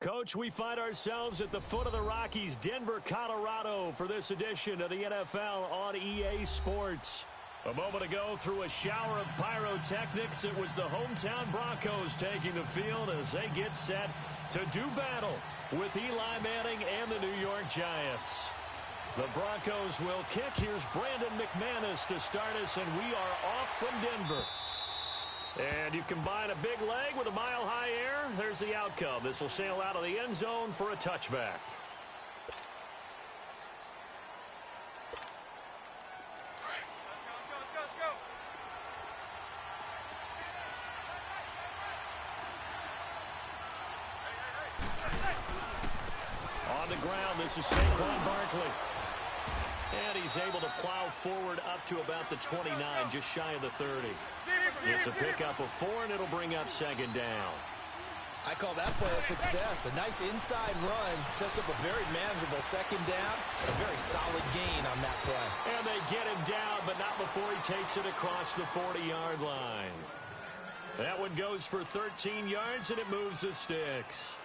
Coach, we find ourselves at the foot of the Rockies, Denver, Colorado, for this edition of the NFL on EA Sports. A moment ago, through a shower of pyrotechnics, it was the hometown Broncos taking the field as they get set to do battle with Eli Manning and the New York Giants. The Broncos will kick. Here's Brandon McManus to start us, and we are off from Denver. And you combine a big leg with a mile-high air, there's the outcome. This will sail out of the end zone for a touchback. On the ground, this is Saquon Barkley. And he's able to plow forward up to about the 29, just shy of the 30. It's a pickup of 4, and it'll bring up second down. I call that play a success. A nice inside run sets up a very manageable second down. A very solid gain on that play. And they get him down, but not before he takes it across the 40-yard line. That one goes for 13 yards, and it moves the sticks.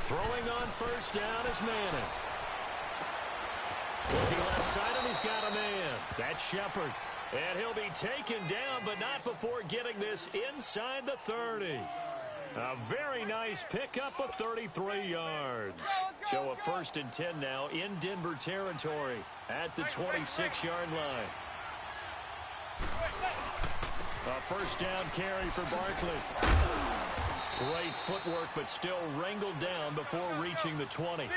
Throwing on first down is Manning. Looking left side, and he's got a man. That's Shepard. And he'll be taken down, but not before getting this inside the 30. A very nice pickup of 33 yards. So a 1st and 10 now in Denver territory at the 26-yard line. A first down carry for Barkley. Great footwork, but still wrangled down before reaching the 20.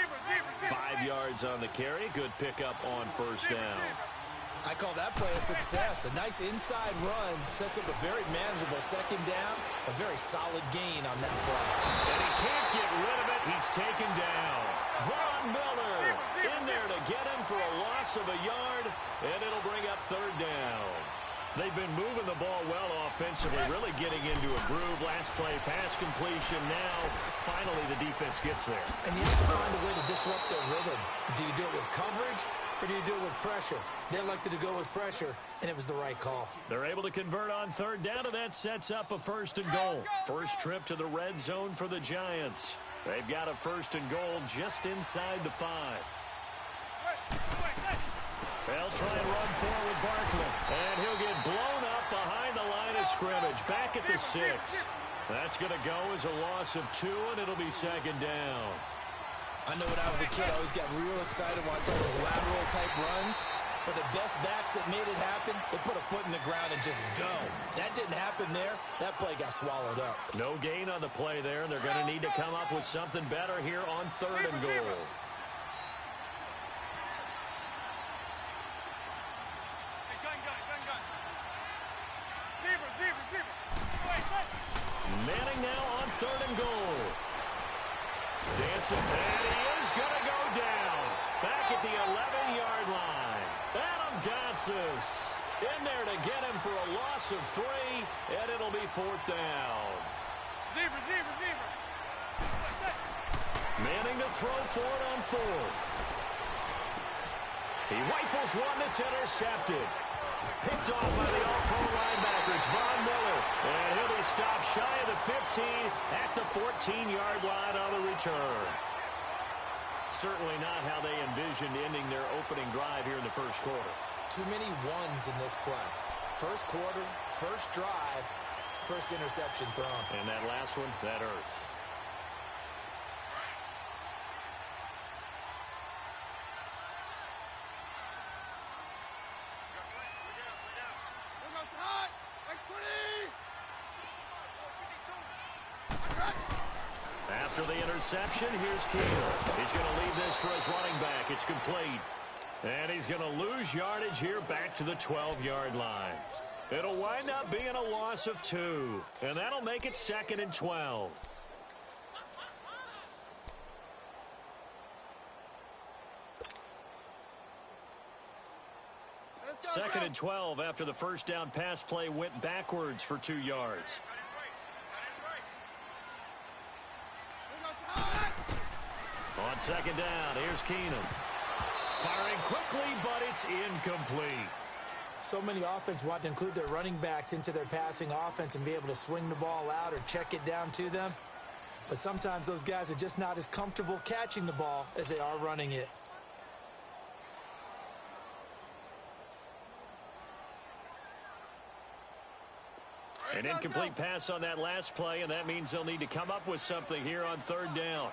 5 yards on the carry. Good pickup on first down. I call that play a success. A nice inside run sets up a very manageable second down. A very solid gain on that play. And he can't get rid of it. He's taken down. Von Miller in there to get him for a loss of a yard, and it'll bring up third down. They've been moving the ball well offensively, really getting into a groove. Last play, pass completion. Now, finally, the defense gets there. And you have to find a way to disrupt their rhythm. Do you do it with coverage, or do you do it with pressure? They elected to go with pressure, and it was the right call. They're able to convert on third down, and that sets up a 1st and goal. First trip to the red zone for the Giants. They've got a 1st and goal just inside the 5. They'll try and run forward Barkley. And he'll get blown up behind the line of scrimmage. Back at the 6. That's going to go as a loss of 2, and it'll be second down. I know when I was a kid, I always got real excited when I saw those lateral-type runs. But the best backs that made it happen, they put a foot in the ground and just go. That didn't happen there. That play got swallowed up. No gain on the play there, and they're going to need to come up with something better here on 3rd and goal. Manning now on 3rd and goal. Dancing, and he is going to go down. Back at the 11-yard line. Adam Gotsis in there to get him for a loss of 3, and it'll be 4th down. Manning to throw for it on 4th. He rifles one that's intercepted. Picked off by the all-pro linebacker. It's Von Miller. And he'll be stopped shy of the 15 at the 14-yard line on the return. Certainly not how they envisioned ending their opening drive here in the first quarter. Too many ones in this play. First quarter, first drive, first interception thrown. And that last one, that hurts. After the interception, here's Keel. He's going to leave this for his running back. It's complete. And he's going to lose yardage here back to the 12-yard line. It'll wind up being a loss of 2. And that'll make it 2nd and 12. Second and 12 after the first down pass play went backwards for 2 yards. On second down, here's Keenum. Firing quickly, but it's incomplete. So many offenses want to include their running backs into their passing offense and be able to swing the ball out or check it down to them. But sometimes those guys are just not as comfortable catching the ball as they are running it. An incomplete pass on that last play, and that means they'll need to come up with something here on third down.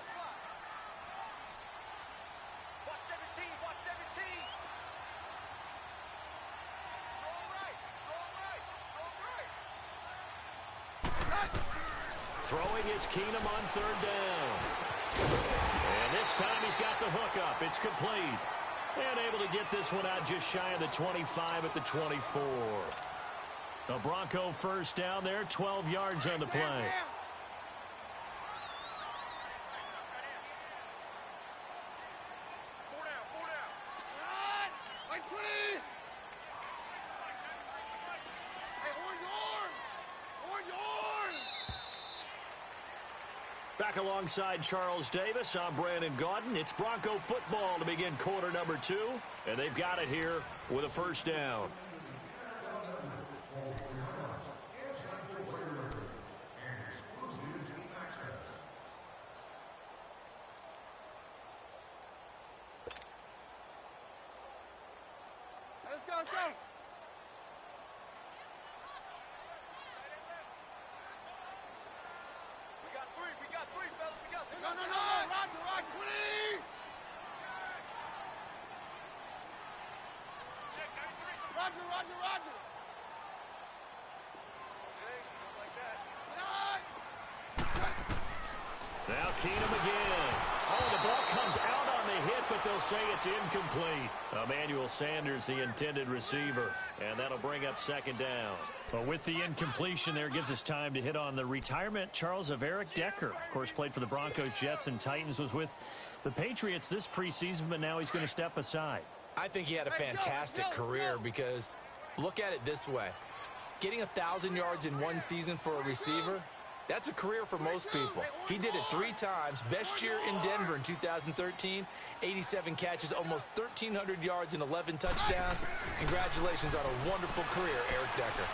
Throwing is Keenum on third down. And this time he's got the hook up. It's complete. And able to get this one out just shy of the 25 at the 24. The Bronco first down there, 12 yards on the play. Back alongside Charles Davis, I'm Brandon Gaudin. It's Bronco football to begin quarter number 2. And they've got it here with a first down. Let's go. We got three, fellas. We got three. No. Roger, 20. Check, 93. Roger. Okay, just like that. Now Keenum again. Oh, the ball comes out on the hit, but they'll say it's incomplete. Emmanuel Sanders, the intended receiver, and that'll bring up second down. But with the incompletion there, gives us time to hit on the retirement, Charles, of Eric Decker. Of course, played for the Broncos, Jets, and Titans, was with the Patriots this preseason, but now he's going to step aside. I think he had a fantastic career because look at it this way. Getting 1,000 yards in one season for a receiver, that's a career for most people. He did it 3 times. Best year in Denver in 2013, 87 catches, almost 1,300 yards and 11 touchdowns. Congratulations on a wonderful career, Eric Decker.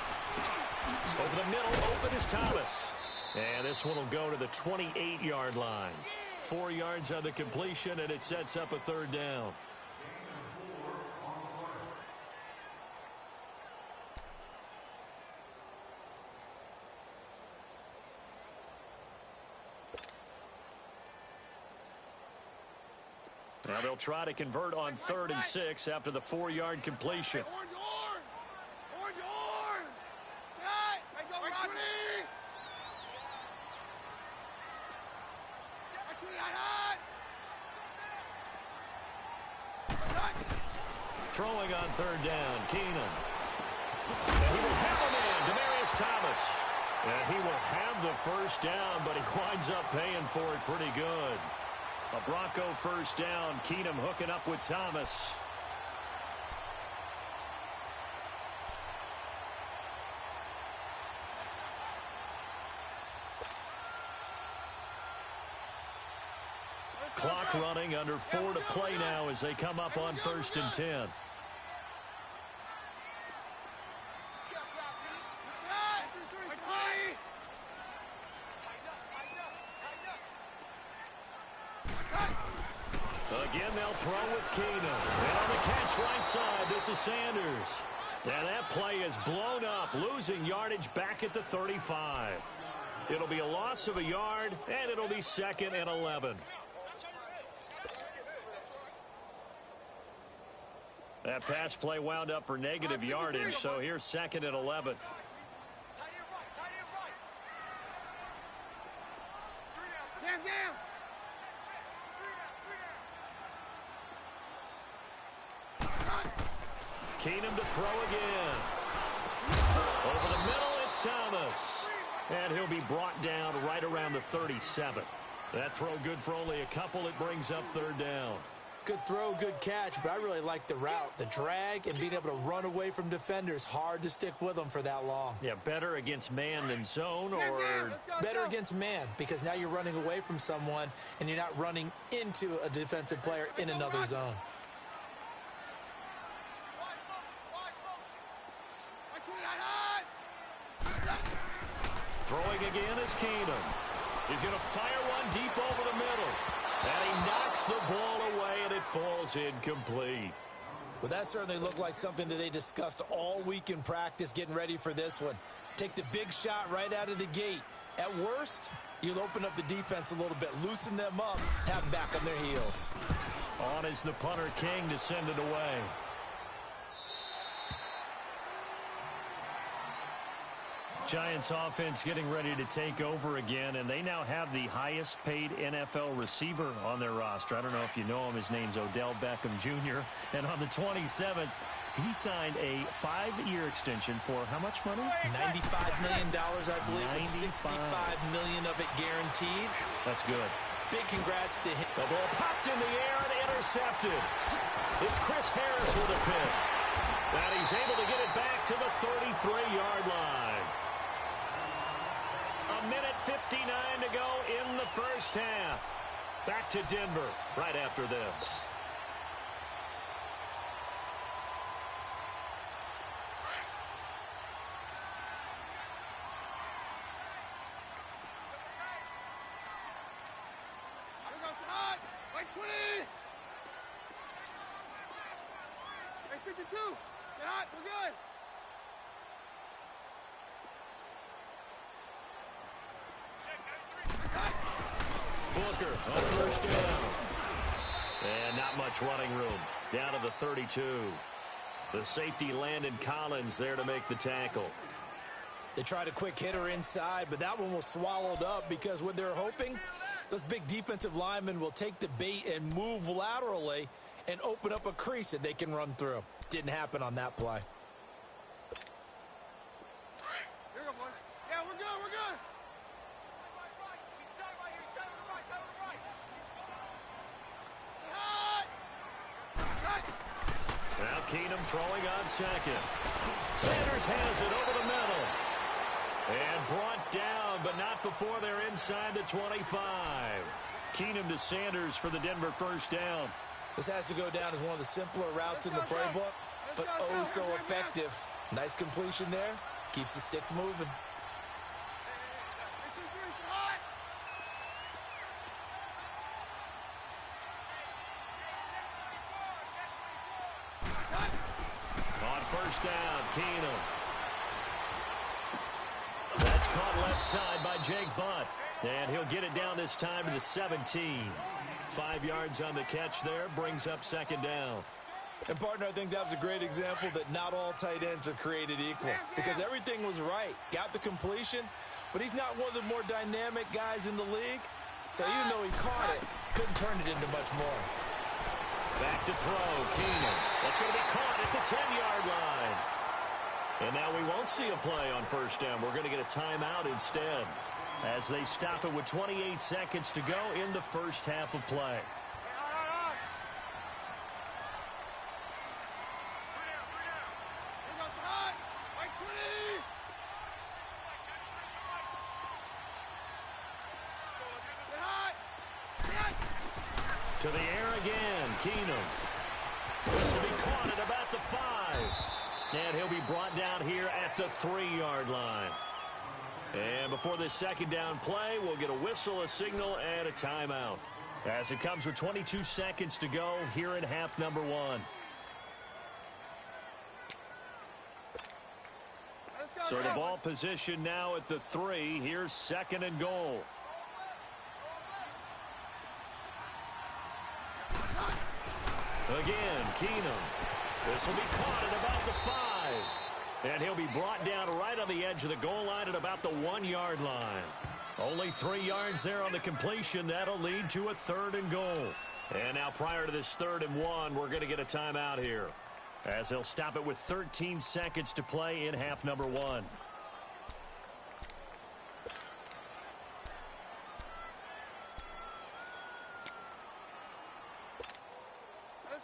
Over the middle, open is Thomas. And this one will go to the 28-yard line. 4 yards on the completion, and it sets up a third down. Now they'll try to convert on 3rd and 6 after the 4-yard completion. Throwing on 3rd down, Keenum. And he will have a man, Demaryius Thomas. And he will have the first down, but he winds up paying for it pretty good. A Bronco first down, Keenum hooking up with Thomas. Clock running, under 4 to play now as they come up on 1st and 10. Again, they'll throw with Keenum. And on the catch right side, this is Sanders. And that play is blown up, losing yardage back at the 35. It'll be a loss of a yard, and it'll be 2nd and 11. That pass play wound up for negative yardage, so here's 2nd and 11. Keenum to throw again. Over the middle, it's Thomas. And he'll be brought down right around the 37. That throw good for only a couple. It brings up 3rd down. Good throw, good catch, but I really like the route. The drag and being able to run away from defenders. Hard to stick with them for that long. Yeah, better against man than zone, or better against man, because now you're running away from someone and you're not running into a defensive player in another zone. Throwing again is Keenum. He's going to fire one deep over the middle. And he knocks the ball away, and it falls incomplete. Well, that certainly looked like something that they discussed all week in practice getting ready for this one. Take the big shot right out of the gate. At worst, you'll open up the defense a little bit, loosen them up, have them back on their heels. On is the punter, King, to send it away. Giants offense getting ready to take over again, and they now have the highest paid NFL receiver on their roster. I don't know if you know him. His name's Odell Beckham Jr. And on the 27th, he signed a 5-year extension for how much money? $95 million, I believe. $65 million of it guaranteed. That's good. Big congrats to him. The ball popped in the air and intercepted. It's Chris Harris with a pick. And he's able to get it back to the 33-yard line. A minute 59 to go in the first half. Back to Denver right after this. Booker on first down. And not much running room. Down to the 32. The safety Landon Collins there to make the tackle. They tried a quick hitter inside, but that one was swallowed up because what they're hoping, those big defensive linemen will take the bait and move laterally and open up a crease that they can run through. Didn't happen on that play. Here we go, boys. Yeah, we're good, we're good. Now Keenum throwing on second. Sanders has it over the middle. And brought down, but not before they're inside the 25. Keenum to Sanders for the Denver first down. This has to go down as one of the simpler routes in the playbook, but oh so effective. Nice completion there. Keeps the sticks moving. On first down, Keenum. That's caught left side by Jake Butt. And he'll get it down this time to the 17. 5 yards on the catch there, brings up second down. And, partner, I think that was a great example that not all tight ends are created equal because everything was right. Got the completion, but he's not one of the more dynamic guys in the league. So even though he caught it, couldn't turn it into much more. Back to throw, Keenum. That's going to be caught at the 10-yard line. And now we won't see a play on first down. We're going to get a timeout instead as they stop it with 28 seconds to go in the first half of play. To the air again, Keenum. This will be caught at about the 5. And he'll be brought down here at the 3-yard line. And before this second down play, we'll get a whistle, a signal, and a timeout. As it comes with 22 seconds to go here in half number 1. So the ball position now at the 3. Here's second and goal. Again, Keenum. This will be caught at about the 5. And he'll be brought down right on the edge of the goal line at about the 1-yard line. Only 3 yards there on the completion. That'll lead to a 3rd and goal. And now prior to this 3rd and 1, we're going to get a timeout here, as they'll stop it with 13 seconds to play in half number 1.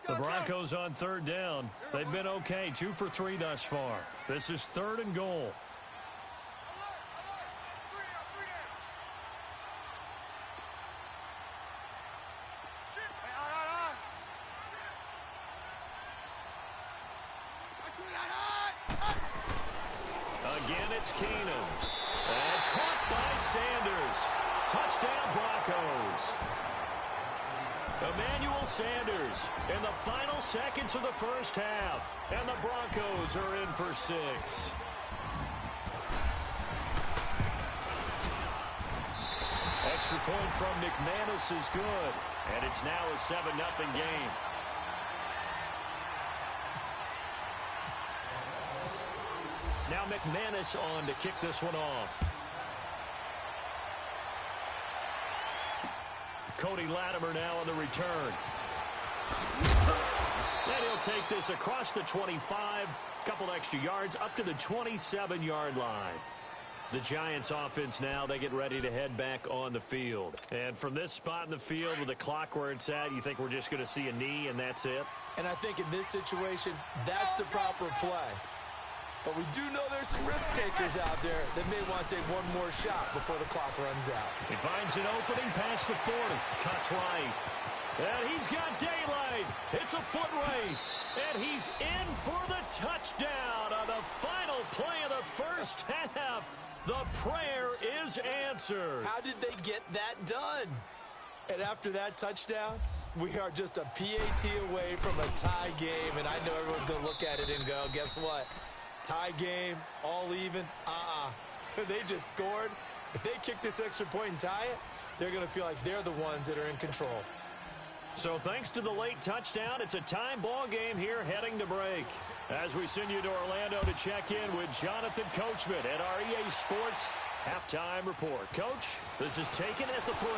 The Broncos on third down. They've been okay, 2 for 3 thus far. This is 3rd and goal. Again, it's Keenum. And caught by Sanders. Touchdown, Broncos. Emmanuel Sanders in the final seconds of the first half. And the Broncos are in for 6. Extra point from McManus is good. And it's now a 7-0 game. Now McManus on to kick this one off. Cody Latimer now on the return. And he'll take this across the 25, couple extra yards, up to the 27-yard line. The Giants offense now, they get ready to head back on the field. And from this spot in the field with the clock where it's at, you think we're just going to see a knee and that's it? And I think in this situation, that's the proper play. But we do know there's some risk takers out there that may want to take one more shot before the clock runs out. He finds an opening past the 40. Cuts right. And he's got daylight. It's a foot race. And he's in for the touchdown on the final play of the first half. The prayer is answered. How did they get that done? And after that touchdown, we are just a PAT away from a tie game. And I know everyone's going to look at it and go, guess what? Tie game, all even, They just scored. If they kick this extra point and tie it, they're going to feel like they're the ones that are in control. So thanks to the late touchdown, it's a time ball game here heading to break. As we send you to Orlando to check in with Jonathan Coachman at our EA Sports Halftime Report. Coach, this is taken at the 3.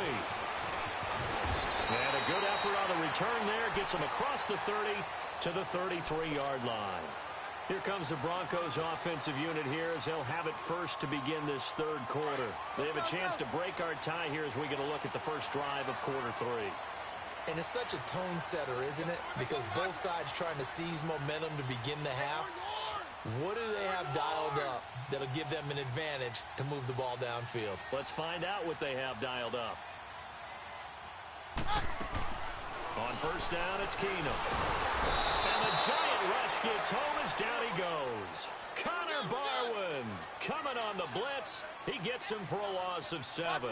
And a good effort on the return there. Gets him across the 30 to the 33-yard line. Here comes the Broncos offensive unit here as they'll have it first to begin this third quarter. They have a chance to break our tie here as we get a look at the first drive of quarter 3. And it's such a tone setter, isn't it? Because both sides trying to seize momentum to begin the half. What do they have dialed up that'll give them an advantage to move the ball downfield? Let's find out what they have dialed up. On first down, it's Keenum. And the giant rush gets home as down he goes. Connor Barwin coming on the blitz. He gets him for a loss of 7.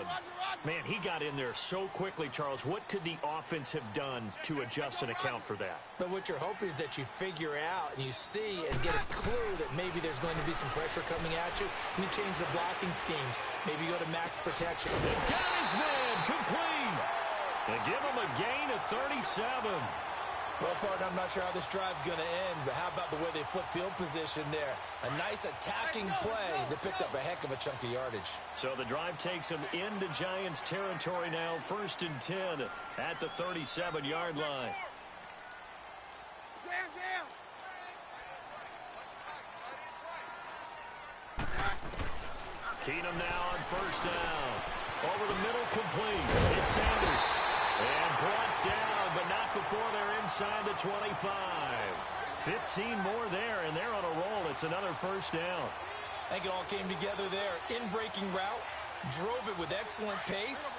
Man, he got in there so quickly, Charles. What could the offense have done to adjust and account for that? But what you're hoping is that you figure out and you see and get a clue that maybe there's going to be some pressure coming at you, and you change the blocking schemes. Maybe go to max protection. And got his man complete. And give him a gain of 37. Well, partner, I'm not sure how this drive's going to end, but how about the way they flip field position there? A nice attacking play that picked up a heck of a chunk of yardage. So the drive takes him into Giants territory now, 1st and 10 at the 37-yard line. Keenum now on first down. Over the middle, complete. It's Sanders. And brought down, but not before they're inside the 25. 15 more there, and they're on a roll. It's another first down. I think it all came together there. In-breaking route, drove it with excellent pace.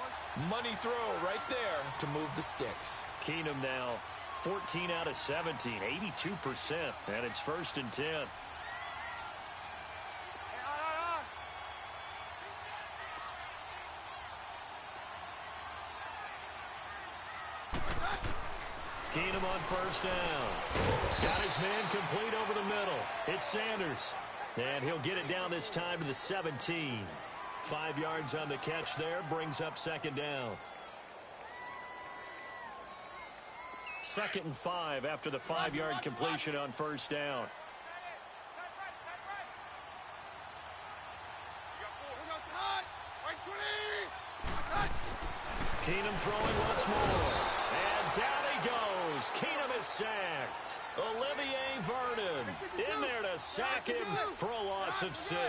Money throw right there to move the sticks. Keenum now 14 out of 17, 82%, and it's 1st and 10. Keenum on first down. Got his man complete over the middle. It's Sanders. And he'll get it down this time to the 17. 5 yards on the catch there. Brings up 2nd down. 2nd and 5 after the 5-yard completion on first down. Keenum throwing once more. And down he goes. Keenum is sacked. Olivier Vernon in there to sack him for a loss of 6.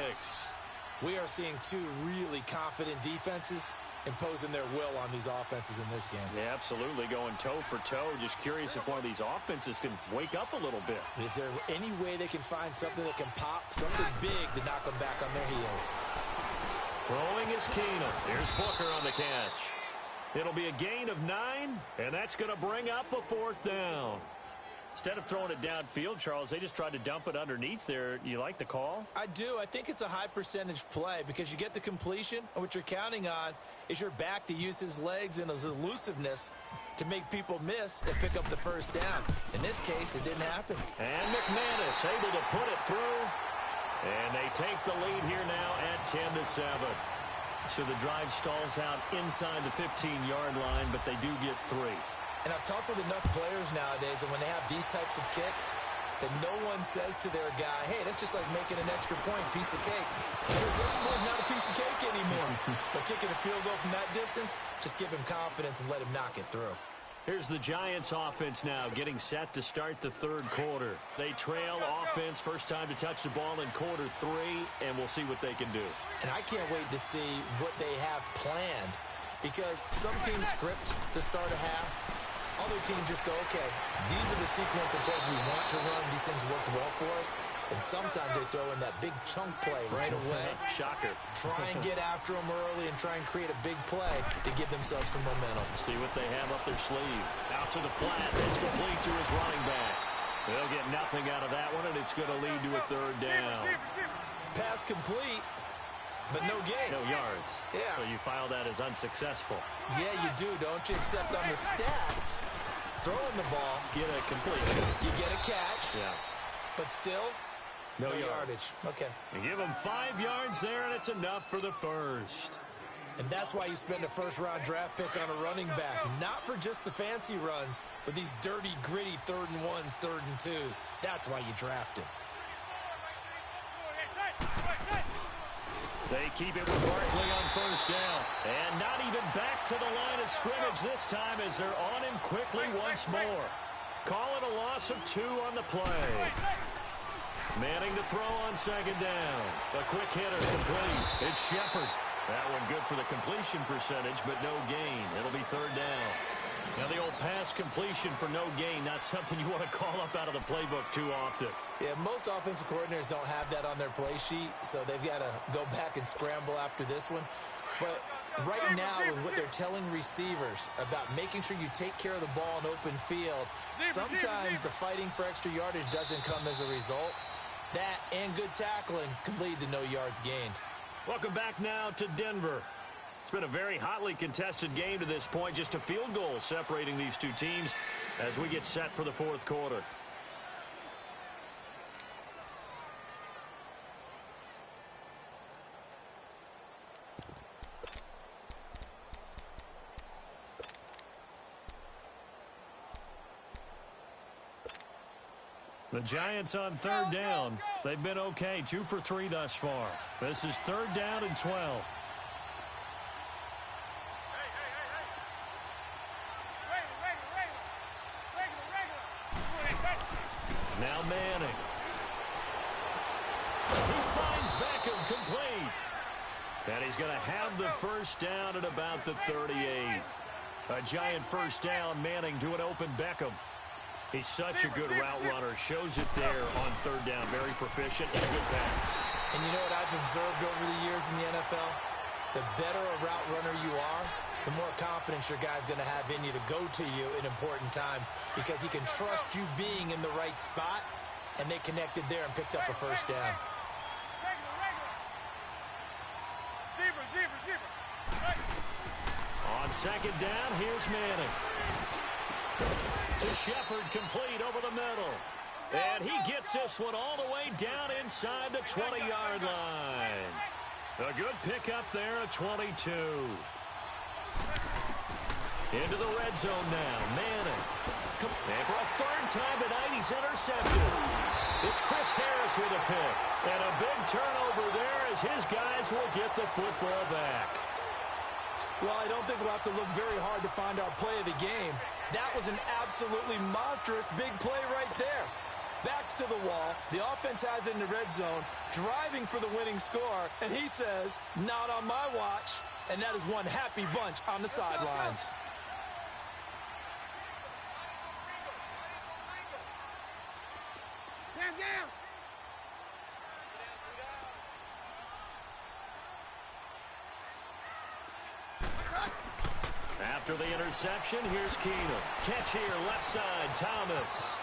We are seeing two really confident defenses imposing their will on these offenses in this game. Yeah, absolutely, going toe for toe. Just curious if one of these offenses can wake up a little bit. Is there any way they can find something that can pop, something big to knock them back on their heels? Throwing is Keenum. Here's Booker on the catch. It'll be a gain of 9, and that's going to bring up a 4th down. Instead of throwing it downfield, Charles, they just tried to dump it underneath there. You like the call? I do. I think it's a high percentage play because you get the completion, and what you're counting on is your back to use his legs and his elusiveness to make people miss and pick up the first down. In this case, it didn't happen. And McManus able to put it through. And they take the lead here now at 10-7. So the drive stalls out inside the 15-yard line, but they do get 3. And I've talked with enough players nowadays, and when they have these types of kicks, that no one says to their guy, hey, that's just like making an extra point, piece of cake. Because this point is not a piece of cake anymore. But kicking a field goal from that distance, just give him confidence and let him knock it through. Here's the Giants offense now getting set to start the 3rd quarter. They trail offense, first time to touch the ball in quarter 3, and we'll see what they can do. And I can't wait to see what they have planned, because some teams script to start a half. Other teams just go, okay, these are the sequence of plays we want to run. These things worked well for us. And sometimes they throw in that big chunk play right away. Shocker. Try and get after them early and try and create a big play to give themselves some momentum. See what they have up their sleeve. Out to the flat. It's complete to his running back. They'll get nothing out of that one, and it's going to lead to a 3rd down. Pass complete, but no gain. No yards. Yeah. So you file that as unsuccessful. Yeah, you do, don't you? Except on the stats, throwing the ball, Get a completion. you get a catch, Yeah. but still, No yardage. Okay. You give him 5 yards there, and it's enough for the first. And that's why you spend a first-round draft pick on a running back. Not for just the fancy runs, but these dirty, gritty 3rd and 1s, 3rd and 2s. That's why you draft him. They keep it with Barkley on first down. And not even back to the line of scrimmage this time as they're on him quickly once more. Call it a loss of 2 on the play. Manning to throw on 2nd down. A quick hitter complete. It's Shepard. That one good for the completion percentage, but no gain. It'll be 3rd down. Now the old pass completion for no gain, not something you want to call up out of the playbook too often. Yeah, most offensive coordinators don't have that on their play sheet, so they've got to go back and scramble after this one. But right now, with what they're telling receivers about making sure you take care of the ball in open field, sometimes the fighting for extra yardage doesn't come as a result. That and good tackling can lead to no yards gained. Welcome back now to Denver. It's been a very hotly contested game to this point. Just a field goal separating these two teams as we get set for the 4th quarter. The Giants on 3rd down. They've been okay, 2 for 3 thus far. This is 3rd down and 12. Now Manning. He finds Beckham complete. And he's going to have the first down at about the 38. A Giant first down. Manning to an open Beckham. He's such a good route runner. Shows it there on 3rd down. Very proficient and a good pass. And you know what I've observed over the years in the NFL? The better a route runner you are, the more confidence your guy's going to have in you to go to you in important times because he can trust you being in the right spot, and they connected there and picked up a first down. On 2nd down, here's Manning. To Shepard, complete over the middle. And he gets this one all the way down inside the 20-yard line. A good pickup there at 22. Into the red zone now. Manning. And for a 3rd time tonight, he's intercepted. It's Chris Harris with a pick. And a big turnover there as his guys will get the football back. Well, I don't think we'll have to look very hard to find our play of the game. That was an absolutely monstrous big play right there. Backs to the wall. The offense has it in the red zone, driving for the winning score, and he says, not on my watch. And that is one happy bunch on the sidelines. Down. After the interception, here's Keenum. Catch here, left side, Thomas.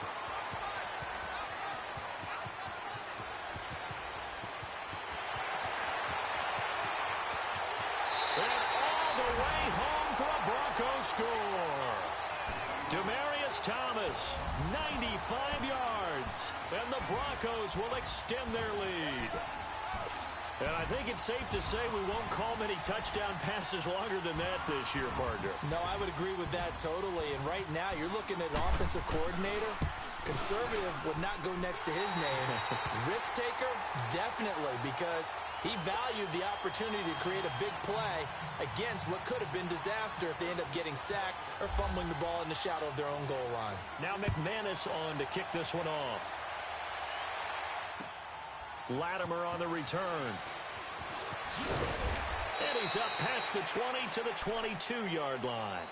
And all the way home for a Broncos score. Demaryius Thomas, 95 yards. And the Broncos will extend their lead. And I think it's safe to say we won't call many touchdown passes longer than that this year, partner. No, I would agree with that totally. And right now, you're looking at an offensive coordinator. Conservative would not go next to his name. Risk taker, definitely, because he valued the opportunity to create a big play against what could have been disaster if they end up getting sacked or fumbling the ball in the shadow of their own goal line. Now McManus on to kick this one off. Latimer on the return. And he's up past the 20 to the 22-yard line.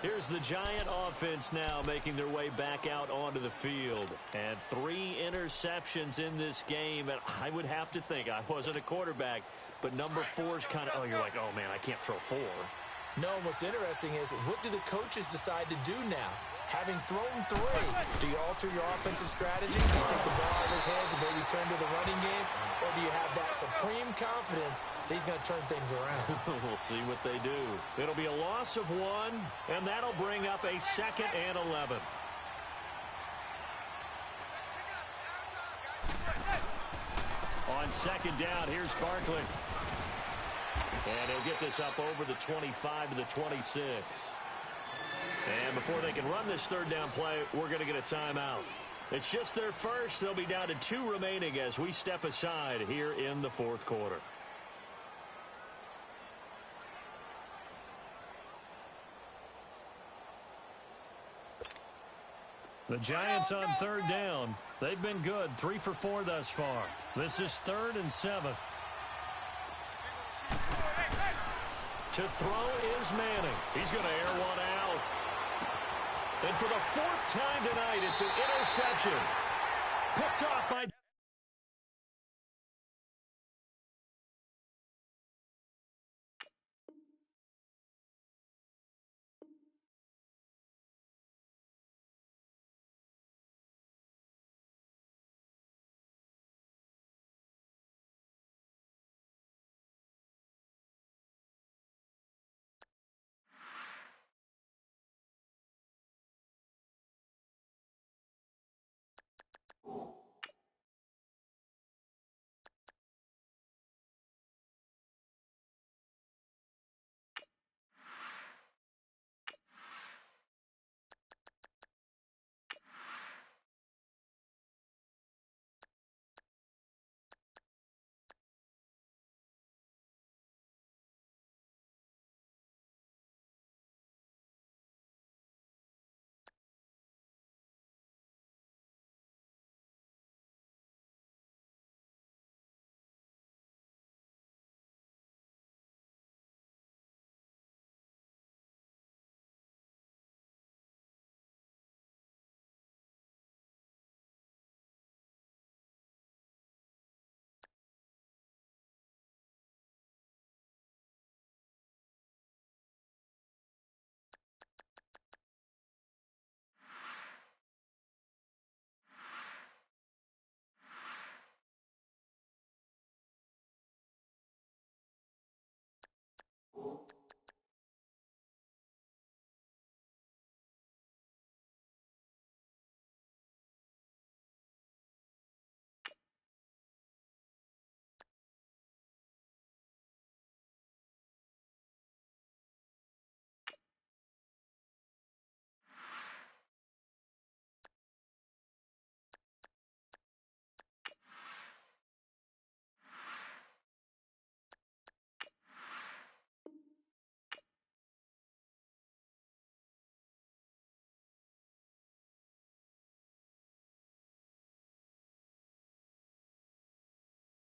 Here's the Giant offense now making their way back out onto the field. And 3 interceptions in this game. And I would have to think, I wasn't a quarterback, but number 4 is kind of, you're like, oh, man, I can't throw 4. No, what's interesting is, what do the coaches decide to do now? Having thrown 3, do you alter your offensive strategy? Do you take the ball out of his hands and maybe turn to the running game? Or do you have that supreme confidence that he's going to turn things around? We'll see what they do. It'll be a loss of 1, and that'll bring up a 2nd and 11. On 2nd down, here's Barkley. And he'll get this up over the 25 to the 26. And before they can run this 3rd down play, we're going to get a timeout. It's just their first. They'll be down to 2 remaining as we step aside here in the 4th quarter. The Giants on 3rd down. They've been good, 3 for 4 thus far. This is 3rd and 7. To throw is Manning. He's going to air one out. And for the 4th time tonight, it's an interception. Picked off by...